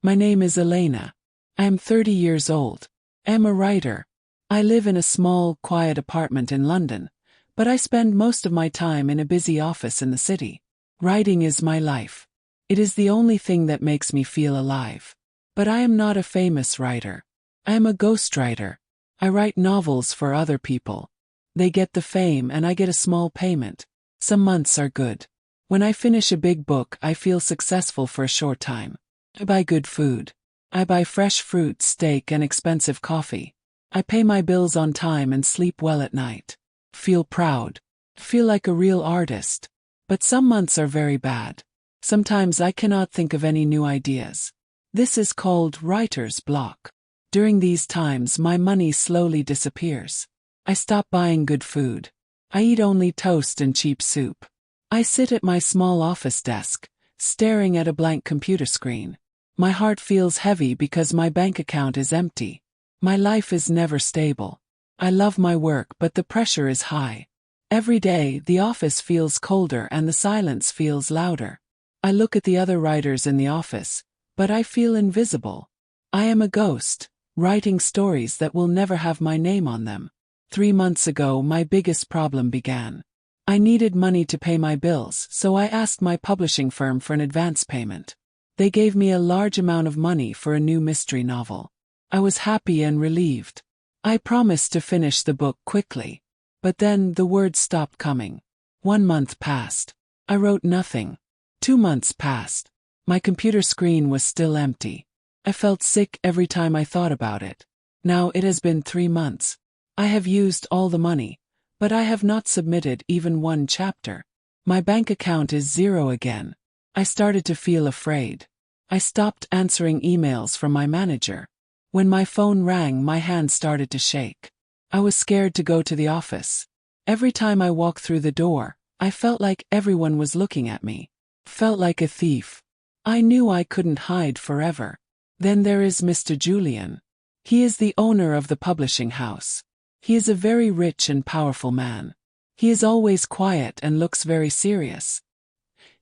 My name is Elena. I am 30 years old. I am a writer. I live in a small, quiet apartment in London, but I spend most of my time in a busy office in the city. Writing is my life. It is the only thing that makes me feel alive. But I am not a famous writer. I am a ghostwriter. I write novels for other people. They get the fame and I get a small payment. Some months are good. When I finish a big book, I feel successful for a short time. I buy good food. I buy fresh fruit, steak, and expensive coffee. I pay my bills on time and sleep well at night. Feel proud. Feel like a real artist. But some months are very bad. Sometimes I cannot think of any new ideas. This is called writer's block. During these times, my money slowly disappears. I stop buying good food. I eat only toast and cheap soup. I sit at my small office desk, staring at a blank computer screen. My heart feels heavy because my bank account is empty. My life is never stable. I love my work, but the pressure is high. Every day, the office feels colder and the silence feels louder. I look at the other writers in the office, but I feel invisible. I am a ghost, writing stories that will never have my name on them. 3 months ago, my biggest problem began. I needed money to pay my bills, so I asked my publishing firm for an advance payment. They gave me a large amount of money for a new mystery novel. I was happy and relieved. I promised to finish the book quickly. But then the words stopped coming. 1 month passed. I wrote nothing. 2 months passed. My computer screen was still empty. I felt sick every time I thought about it. Now it has been 3 months. I have used all the money, but I have not submitted even one chapter. My bank account is zero again. I started to feel afraid. I stopped answering emails from my manager. When my phone rang, my hand started to shake. I was scared to go to the office. Every time I walked through the door, I felt like everyone was looking at me. Felt like a thief. I knew I couldn't hide forever. Then there is Mr. Julian. He is the owner of the publishing house. He is a very rich and powerful man. He is always quiet and looks very serious.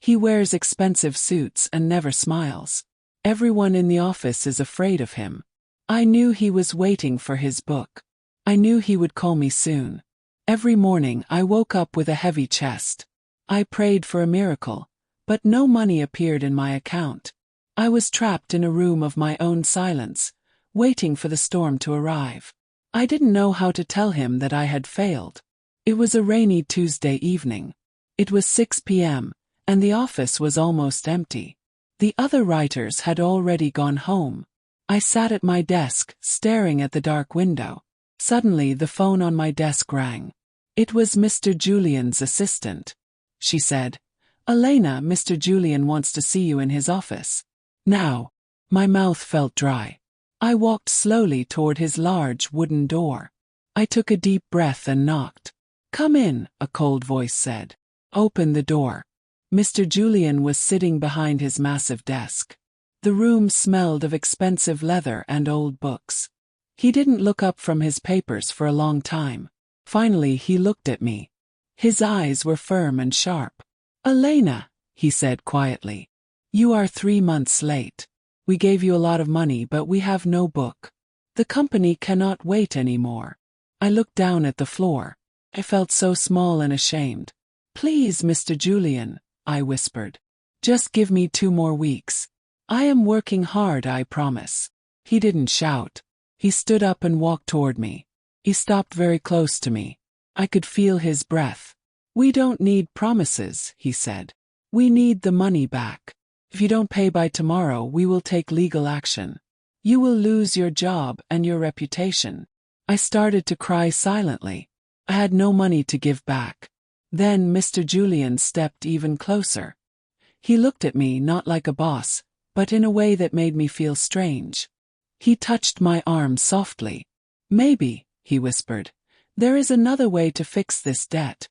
He wears expensive suits and never smiles. Everyone in the office is afraid of him. I knew he was waiting for his book. I knew he would call me soon. Every morning I woke up with a heavy chest. I prayed for a miracle, but no money appeared in my account. I was trapped in a room of my own silence, waiting for the storm to arrive. I didn't know how to tell him that I had failed. It was a rainy Tuesday evening. It was 6 p.m., and the office was almost empty. The other writers had already gone home. I sat at my desk, staring at the dark window. Suddenly the phone on my desk rang. It was Mr. Julian's assistant. She said, "Elena, Mr. Julian wants to see you in his office." Now, my mouth felt dry. I walked slowly toward his large wooden door. I took a deep breath and knocked. "Come in," a cold voice said. "Open the door." Mr. Julian was sitting behind his massive desk. The room smelled of expensive leather and old books. He didn't look up from his papers for a long time. Finally, he looked at me. His eyes were firm and sharp. "Elena," he said quietly, "you are 3 months late. We gave you a lot of money, but we have no book. The company cannot wait anymore." I looked down at the floor. I felt so small and ashamed. "Please, Mr. Julian," I whispered. "Just give me 2 more weeks. I am working hard, I promise." He didn't shout. He stood up and walked toward me. He stopped very close to me. I could feel his breath. "We don't need promises," he said. "We need the money back. If you don't pay by tomorrow, we will take legal action. You will lose your job and your reputation." I started to cry silently. I had no money to give back. Then Mr. Julian stepped even closer. He looked at me not like a boss, but in a way that made me feel strange. He touched my arm softly. "Maybe," he whispered, "there is another way to fix this debt."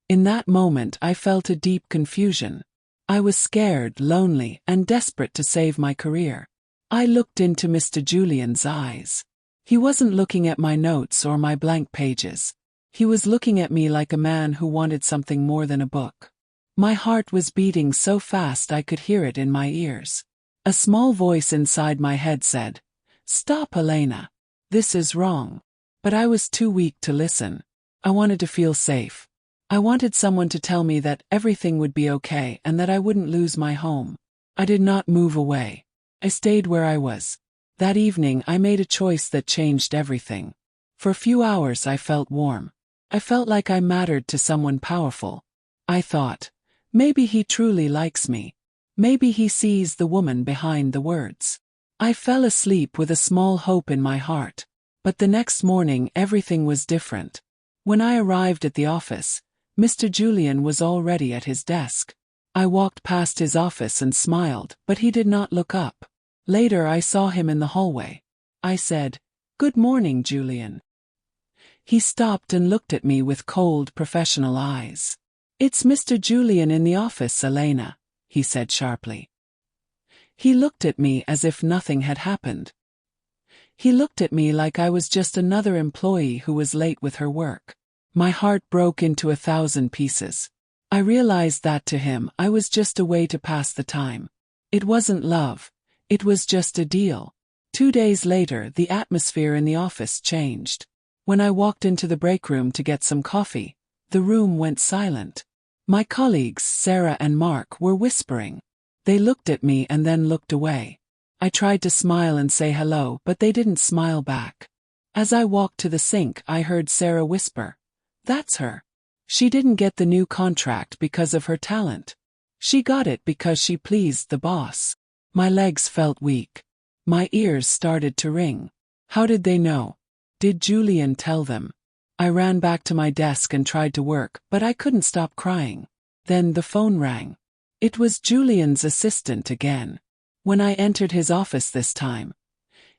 In that moment I felt a deep confusion. I was scared, lonely, and desperate to save my career. I looked into Mr. Julian's eyes. He wasn't looking at my notes or my blank pages. He was looking at me like a man who wanted something more than a book. My heart was beating so fast I could hear it in my ears. A small voice inside my head said, "Stop, Elena. This is wrong." But I was too weak to listen. I wanted to feel safe. I wanted someone to tell me that everything would be okay and that I wouldn't lose my home. I did not move away. I stayed where I was. That evening I made a choice that changed everything. For a few hours I felt warm. I felt like I mattered to someone powerful. I thought, maybe he truly likes me. Maybe he sees the woman behind the words. I fell asleep with a small hope in my heart. But the next morning everything was different. When I arrived at the office, Mr. Julian was already at his desk. I walked past his office and smiled, but he did not look up. Later I saw him in the hallway. I said, "Good morning, Julian." He stopped and looked at me with cold, professional eyes. "It's Mr. Julian in the office, Elena," he said sharply. He looked at me as if nothing had happened. He looked at me like I was just another employee who was late with her work. My heart broke into 1,000 pieces. I realized that to him I was just a way to pass the time. It wasn't love. It was just a deal. 2 days later, the atmosphere in the office changed. When I walked into the break room to get some coffee, the room went silent. My colleagues, Sarah and Mark, were whispering. They looked at me and then looked away. I tried to smile and say hello, but they didn't smile back. As I walked to the sink, I heard Sarah whisper, "That's her. She didn't get the new contract because of her talent. She got it because she pleased the boss." My legs felt weak. My ears started to ring. How did they know? Did Julian tell them? I ran back to my desk and tried to work, but I couldn't stop crying. Then the phone rang. It was Julian's assistant again. When I entered his office this time,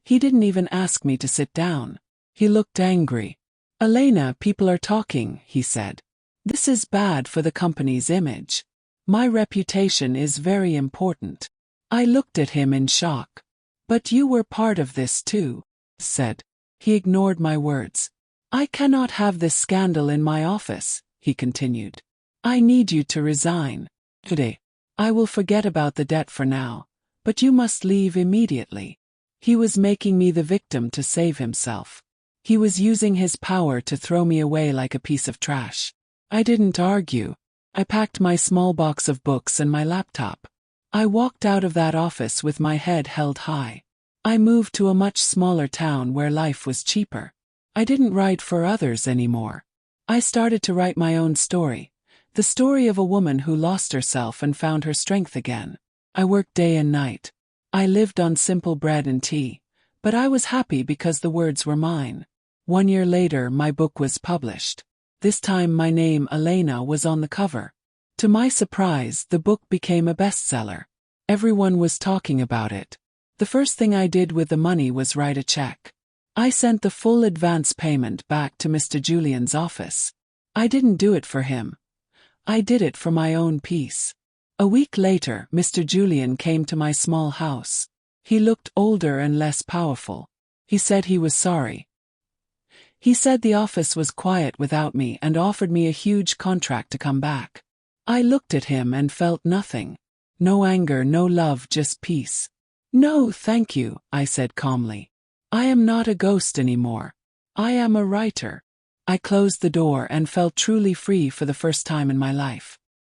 he didn't even ask me to sit down. He looked angry. "Elena, people are talking," he said. "This is bad for the company's image. My reputation is very important." I looked at him in shock. "But you were part of this too," said. He ignored my words. "I cannot have this scandal in my office," he continued. "I need you to resign. Today. I will forget about the debt for now, but you must leave immediately." He was making me the victim to save himself. He was using his power to throw me away like a piece of trash. I didn't argue. I packed my small box of books and my laptop. I walked out of that office with my head held high. I moved to a much smaller town where life was cheaper. I didn't write for others anymore. I started to write my own story. The story of a woman who lost herself and found her strength again. I worked day and night. I lived on simple bread and tea. But I was happy because the words were mine. 1 year later, my book was published. This time my name, Elena, was on the cover. To my surprise, the book became a bestseller. Everyone was talking about it. The first thing I did with the money was write a check. I sent the full advance payment back to Mr. Julian's office. I didn't do it for him. I did it for my own peace. A week later, Mr. Julian came to my small house. He looked older and less powerful. He said he was sorry. He said the office was quiet without me and offered me a huge contract to come back. I looked at him and felt nothing. No anger, no love, just peace. "No, thank you," I said calmly. "I am not a ghost anymore. I am a writer." I closed the door and felt truly free for the first time in my life.